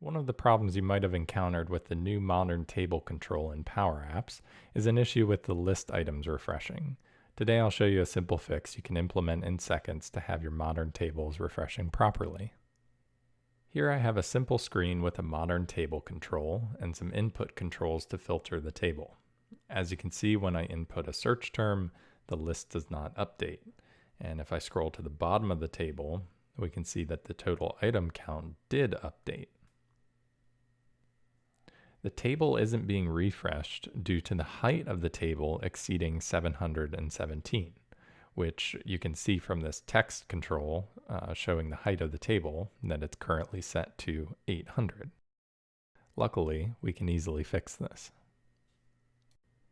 One of the problems you might have encountered with the new modern table control in Power Apps is an issue with the list items refreshing. Today I'll show you a simple fix you can implement in seconds to have your modern tables refreshing properly. Here I have a simple screen with a modern table control and some input controls to filter the table. As you can see, when I input a search term, the list does not update. And if I scroll to the bottom of the table, we can see that the total item count did update. The table isn't being refreshed due to the height of the table exceeding 717, which you can see from this text control showing the height of the table that it's currently set to 800. Luckily, we can easily fix this.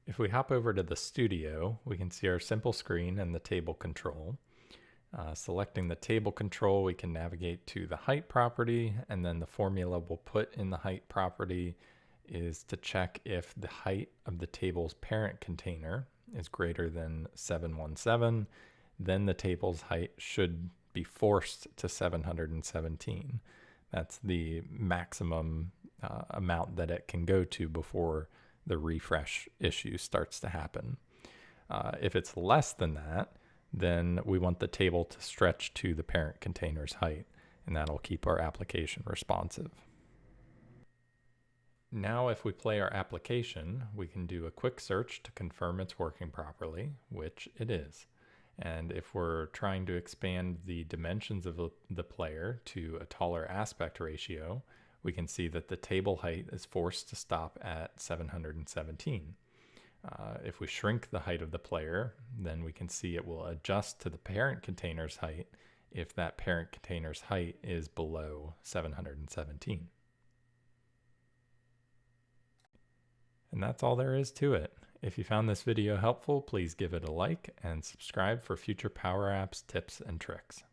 If we hop over to the studio, we can see our simple screen and the table control. Selecting the table control, we can navigate to the height property, and then the formula we'll put in the height property is to check if the height of the table's parent container is greater than 717, then the table's height should be forced to 717. That's the maximum amount that it can go to before the refresh issue starts to happen. If it's less than that, then we want the table to stretch to the parent container's height, and that'll keep our application responsive. Now if we play our application, we can do a quick search to confirm it's working properly, which it is. And if we're trying to expand the dimensions of the player to a taller aspect ratio, we can see that the table height is forced to stop at 717. If we shrink the height of the player, then we can see it will adjust to the parent container's height if that parent container's height is below 717. And that's all there is to it. If you found this video helpful, please give it a like and subscribe for future Power Apps tips and tricks.